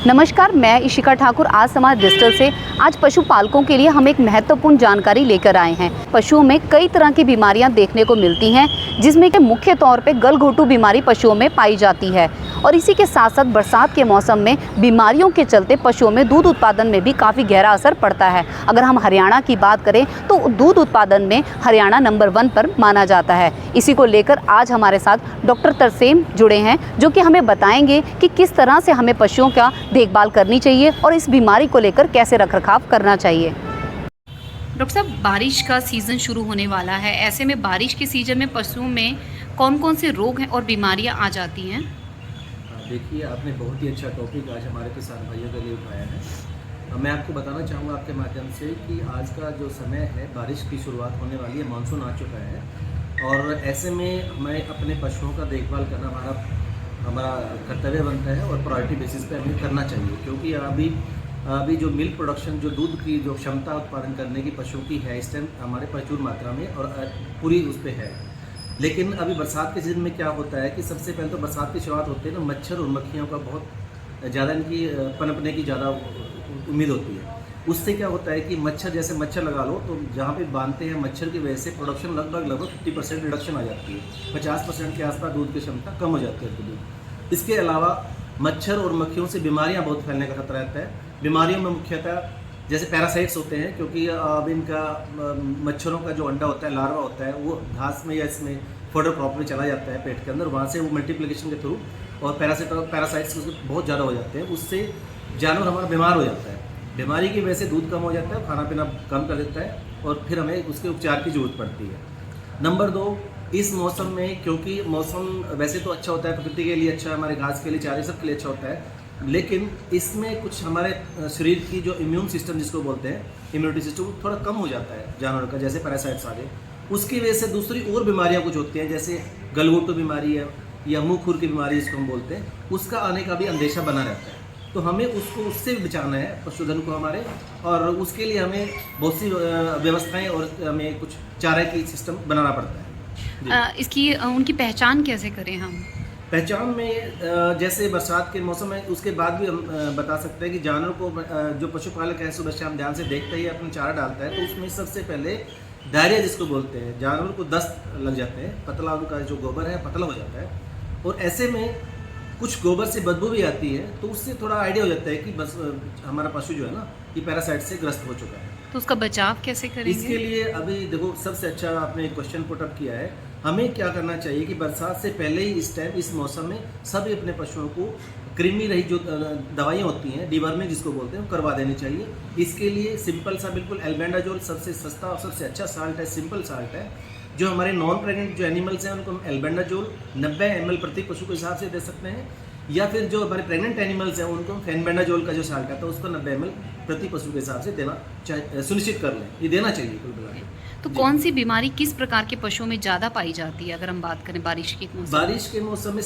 नमस्कार, मैं इशिका ठाकुर आज समाज डिजिटल से आज पशुपालकों के लिए हम एक महत्वपूर्ण जानकारी लेकर आए हैं। पशुओं में कई तरह की बीमारियां देखने को मिलती हैं, जिसमें कि मुख्य तौर पे गलघोटू बीमारी पशुओं में पाई जाती है और इसी के साथ साथ बरसात के मौसम में बीमारियों के चलते पशुओं में दूध उत्पादन में भी काफ़ी गहरा असर पड़ता है। अगर हम हरियाणा की बात करें तो दूध उत्पादन में हरियाणा नंबर 1 पर माना जाता है। इसी को लेकर आज हमारे साथ डॉक्टर तरसेम जुड़े हैं, जो कि हमें बताएंगे कि किस तरह से हमें पशुओं का देखभाल करनी चाहिए और इस बीमारी को लेकर कैसे रखरखाव करना चाहिए। डॉक्टर साहब, बारिश का सीज़न शुरू होने वाला है, ऐसे में बारिश के सीज़न में पशुओं में कौन कौन से रोग हैं और बीमारियां आ जाती हैं? देखिए, आपने बहुत ही अच्छा टॉपिक आज हमारे किसान भाइयों के लिए उठाया है। मैं आपको बताना चाहूँगा आपके माध्यम से कि आज का जो समय है, बारिश की शुरुआत होने वाली है, मानसून आ चुका है और ऐसे में हमें अपने पशुओं का देखभाल करना हमारा कर्तव्य बनता है और प्रायोरिटी बेसिस पे हमें करना चाहिए, क्योंकि अभी जो मिल्क प्रोडक्शन, जो दूध की जो क्षमता उत्पादन करने की पशुओं की है, इस टाइम हमारे प्रचुर मात्रा में और पूरी उस पर है। लेकिन अभी बरसात के सीजन में क्या होता है कि सबसे पहले तो बरसात की शुरुआत होती है ना, मच्छर और मक्खियों का बहुत ज़्यादा इनकी पनपने की ज़्यादा उम्मीद होती है। उससे क्या होता है कि जैसे मच्छर लगा लो तो जहाँ पे बांधते हैं, मच्छर की वजह से प्रोडक्शन लगभग 50% रिडक्शन आ जाती है। 50% के आसपास दूध की क्षमता कम हो जाती है दूध। इसके अलावा मच्छर और मक्खियों से बीमारियाँ बहुत फैलने का खतरा रहता है। बीमारियों में मुख्यतः जैसे पैरासाइट्स होते हैं, क्योंकि अब इनका मच्छरों का जो अंडा होता है, लार्वा होता है, वो घास में या इसमें फोडर क्रॉप में चला जाता है पेट के अंदर, वहाँ से वो मल्टीप्लिकेशन के थ्रू और पैरासाइट्स बहुत ज़्यादा हो जाते हैं। उससे जानवर हमारा बीमार हो जाता है। बीमारी की वजह से दूध कम हो जाता है, खाना पीना कम कर देता है और फिर हमें उसके उपचार की ज़रूरत पड़ती है। नंबर 2, इस मौसम में, क्योंकि मौसम वैसे तो अच्छा होता है, प्रकृति के लिए अच्छा है, हमारे घास के लिए, चारे सब के लिए अच्छा होता है, लेकिन इसमें कुछ हमारे शरीर की जो इम्यून सिस्टम जिसको बोलते हैं, इम्यूनिटी सिस्टम थोड़ा कम हो जाता है जानवर का, जैसे पैरासाइट्स आ गए। उसकी वजह से दूसरी और बीमारियां कुछ होती हैं, जैसे गलघोटू बीमारी है या मुंह खुर की बीमारी जिसको हम बोलते हैं, उसका आने का भी अंदेशा बना रहता है। तो हमें उससे भी बचाना है पशुधन को हमारे, और उसके लिए हमें बहुत सी व्यवस्थाएं और हमें कुछ चारे की सिस्टम बनाना पड़ता है। इसकी उनकी पहचान कैसे करें हम? पहचान में जैसे बरसात के मौसम में, उसके बाद भी हम बता सकते हैं कि जानवर को जो पशुपालक है सुबह शाम ध्यान से देखते ही अपना चारा डालता है, तो उसमें सबसे पहले डायरिया जिसको बोलते हैं, जानवर को दस्त लग जाते हैं, पतला उनका जो गोबर है पतला हो जाता है, और ऐसे में कुछ गोबर से बदबू भी आती है, तो उससे थोड़ा आइडिया हो जाता है कि बस हमारा पशु जो है ना, ये पैरासाइट से ग्रस्त हो चुका है। तो उसका बचाव कैसे करेंगे? इसके लिए अभी देखो, सबसे अच्छा आपने क्वेश्चन पुट अप किया है। हमें क्या करना चाहिए कि बरसात से पहले ही इस टाइम, इस मौसम में सभी अपने पशुओं को कृमि रहित जो दवाइयाँ होती हैं, डिवर्मिंग जिसको बोलते हैं, वो करवा देनी चाहिए। इसके लिए सिंपल सा बिल्कुल एल्बेंडाजोल सबसे सस्ता और सबसे अच्छा साल्ट है, सिंपल साल्ट है। जो हमारे नॉन प्रेग्नेंट जो एनिमल्स हैं उनको हम एल्बेंडाजोल 90 ml प्रति पशु के हिसाब से दे सकते हैं, या फिर जो हमारे प्रेग्नेंट एनिमल्स हैं उनको हम फेनबेंडाजोल का जो साल्ट आता है उसको 90 ml प्रति पशु के हिसाब से देना सुनिश्चित कर लें, ये देना चाहिए कुल मिला के। तो कौन सी बीमारी किस प्रकार के पशुओं में ज़्यादा पाई जाती है, अगर हम बात करें बारिश के मौसम? बारिश के मौसम में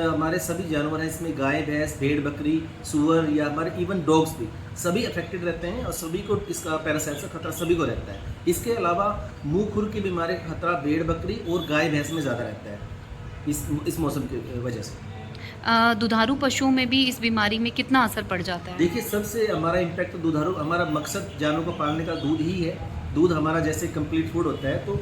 हमारे सभी जानवर हैं, इसमें गाय, भैंस, भेड़, बकरी, सुअर या हमारे इवन डॉग्स भी सभी अफेक्टेड रहते हैं और सभी को इसका पैरासाइट का खतरा सभी को रहता है। इसके अलावा मुंह खुर की बीमारी का खतरा भेड़, बकरी और गाय, भैंस में ज़्यादा रहता है इस मौसम की वजह से। दुधारू पशुओं में भी इस बीमारी में कितना असर पड़ जाता है? देखिए, सबसे हमारा इम्पैक्ट दुधारू, हमारा मकसद जानवरों को पालने का दूध ही है। दूध हमारा जैसे कंप्लीट फूड होता है, तो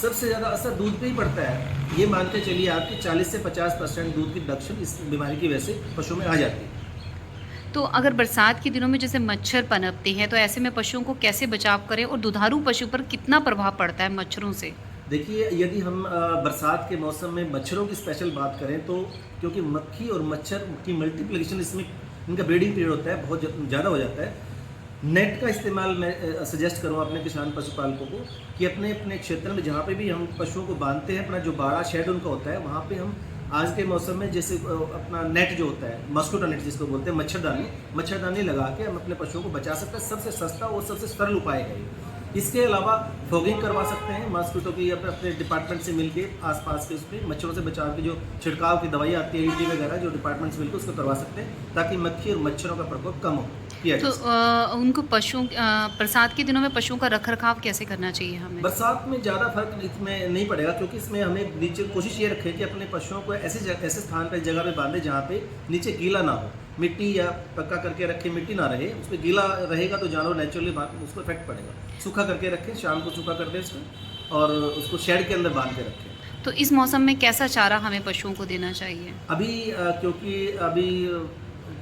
सबसे ज़्यादा असर दूध पे ही पड़ता है। ये मान के चलिए आपकी 40 से 50% दूध की प्रोडक्शन इस बीमारी की वजह से पशुओं में आ जाती है। तो अगर बरसात के दिनों में जैसे मच्छर पनपते हैं, तो ऐसे में पशुओं को कैसे बचाव करें और दुधारू पशु पर कितना प्रभाव पड़ता है मच्छरों से? देखिए, यदि हम बरसात के मौसम में मच्छरों की स्पेशल बात करें, तो क्योंकि मक्खी और मच्छर की मल्टीप्लिकेशन, इसमें इनका ब्रीडिंग पीरियड होता है, बहुत ज़्यादा हो जाता है। नेट का इस्तेमाल मैं सजेस्ट करूँ अपने किसान पशुपालकों को कि अपने अपने क्षेत्र में जहाँ पे भी हम पशुओं को बांधते हैं, अपना जो बाड़ा शेड उनका होता है, वहाँ पे हम आज के मौसम में जैसे अपना नेट जो होता है, मस्किटो नेट जिसको बोलते हैं, मच्छरदानी लगा के हम अपने पशुओं को बचा सकते हैं। सबसे सस्ता और सबसे सरल उपाय है ये। इसके अलावा फॉगिंग करवा सकते हैं मस्किटो की, अपने डिपार्टमेंट से मिलके आसपास के उसमें मच्छरों से बचाव की जो छिड़काव की दवाई आती है, ईटी वगैरह, जो डिपार्टमेंट से मिलकर उसको करवा सकते हैं, ताकि मक्खी और मच्छरों का प्रकोप कम हो किया तो जाए। उनको बरसात के दिनों में पशुओं का रखरखाव कैसे करना चाहिए हमें? बरसात में ज़्यादा फर्क इसमें नहीं पड़ेगा, क्योंकि इसमें हमें नीचे कोशिश ये रखें कि अपने पशुओं को ऐसे स्थान पर, जगह पे बांधे जहाँ पे नीचे गीला ना हो। मिट्टी या पक्का करके रखें, मिट्टी ना रहे, उस पर गीला रहेगा तो जानवर नेचुरली उसको इफेक्ट पड़ेगा। सूखा करके रखें, शाम को सूखा कर दें इसको और उसको शेड के अंदर बांध के रखें। तो इस मौसम में कैसा चारा हमें पशुओं को देना चाहिए? अभी क्योंकि अभी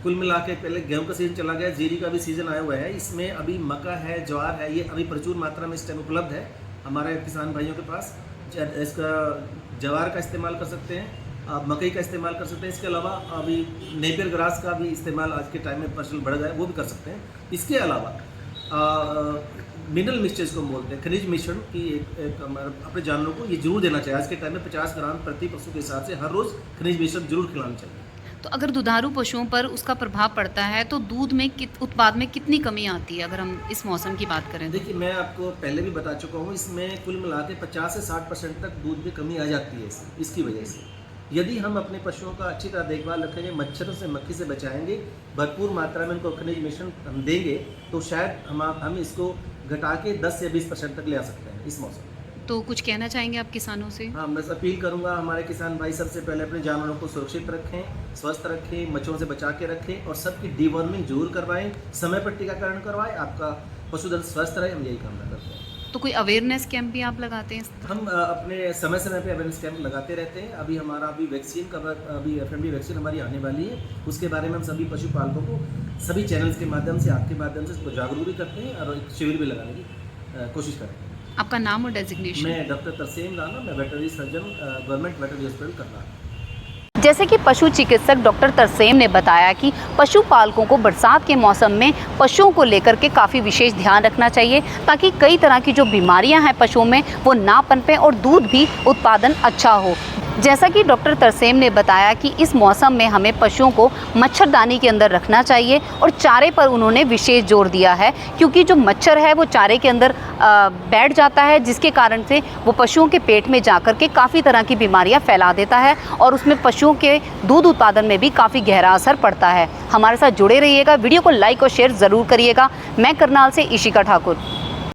कुल मिला के पहले गेहूं का सीज़न चला गया, जीरी का भी सीज़न आया हुआ है, इसमें अभी मक्का है, ज्वार है, ये अभी प्रचुर मात्रा में इस टाइम उपलब्ध है हमारे किसान भाइयों के पास। इसका ज्वार का इस्तेमाल कर सकते हैं, आप मकई का इस्तेमाल कर सकते हैं। इसके अलावा अभी नेपियर ग्रास का भी इस्तेमाल आज के टाइम में फसल बढ़ गया है, वो भी कर सकते हैं। इसके अलावा मिनरल मिक्सचर्स को बोलते हैं, खनिज मिश्रण की एक अपने जानवरों को ये जरूर देना चाहिए। आज के टाइम में 50 ग्राम प्रति पशु के हिसाब से हर रोज़ खनिज मिश्रण जरूर खिलाना चाहिए। तो अगर दुधारू पशुओं पर उसका प्रभाव पड़ता है तो दूध में उत्पाद में कितनी कमी आती है अगर हम इस मौसम की बात करें? देखिए, मैं आपको पहले भी बता चुका हूँ, इसमें कुल मिला के 50 से 60% तक दूध में कमी आ जाती है इसकी वजह से। यदि हम अपने पशुओं का अच्छी तरह देखभाल रखेंगे, मच्छरों से मक्खी से बचाएंगे, भरपूर मात्रा में उनको खनिज मिश्रण हम देंगे, तो शायद हम इसको घटा के 10 से 20% तक ले आ सकते हैं इस मौसम में। तो कुछ कहना चाहेंगे आप किसानों से? हाँ, मैं अपील करूंगा हमारे किसान भाई, सबसे पहले अपने जानवरों को सुरक्षित रखें, स्वस्थ रखें, मच्छरों से बचा के रखें और सबकी डीवर्मिंग जरूर करवाएं, समय पर टीकाकरण करवाएं, आपका पशुधन स्वस्थ रहे, हम यही कामना करते हैं। तो कोई अवेयरनेस कैंप भी आप लगाते हैं? हम अपने समय समय पे अवेयरनेस कैंप लगाते रहते हैं। अभी हमारा वैक्सीन का अभी FMD वैक्सीन हमारी आने वाली है, उसके बारे में हम सभी पशुपालकों को सभी चैनल्स के माध्यम से, आपके माध्यम से इसको जागरूक भी करते हैं और एक शिविर भी लगाने की कोशिश करते हैं। आपका नाम और डेजिग्नेशन? मैं डॉक्टर तरसेम राणा, मैं veterinary surgeon, government veterinary hospital करना। जैसे कि पशु चिकित्सक डॉक्टर तरसेम ने बताया कि पशुपालकों को बरसात के मौसम में पशुओं को लेकर के काफ़ी विशेष ध्यान रखना चाहिए ताकि कई तरह की जो बीमारियां हैं पशुओं में वो ना पनपें और दूध भी उत्पादन अच्छा हो। जैसा कि डॉक्टर तरसेम ने बताया कि इस मौसम में हमें पशुओं को मच्छरदानी के अंदर रखना चाहिए और चारे पर उन्होंने विशेष जोर दिया है क्योंकि जो मच्छर है वो चारे के अंदर बैठ जाता है, जिसके कारण से वो पशुओं के पेट में जाकर के काफ़ी तरह की बीमारियां फैला देता है और उसमें पशुओं के दूध उत्पादन में भी काफ़ी गहरा असर पड़ता है। हमारे साथ जुड़े रहिएगा, वीडियो को लाइक और शेयर ज़रूर करिएगा। मैं करनाल से इशिका ठाकुर।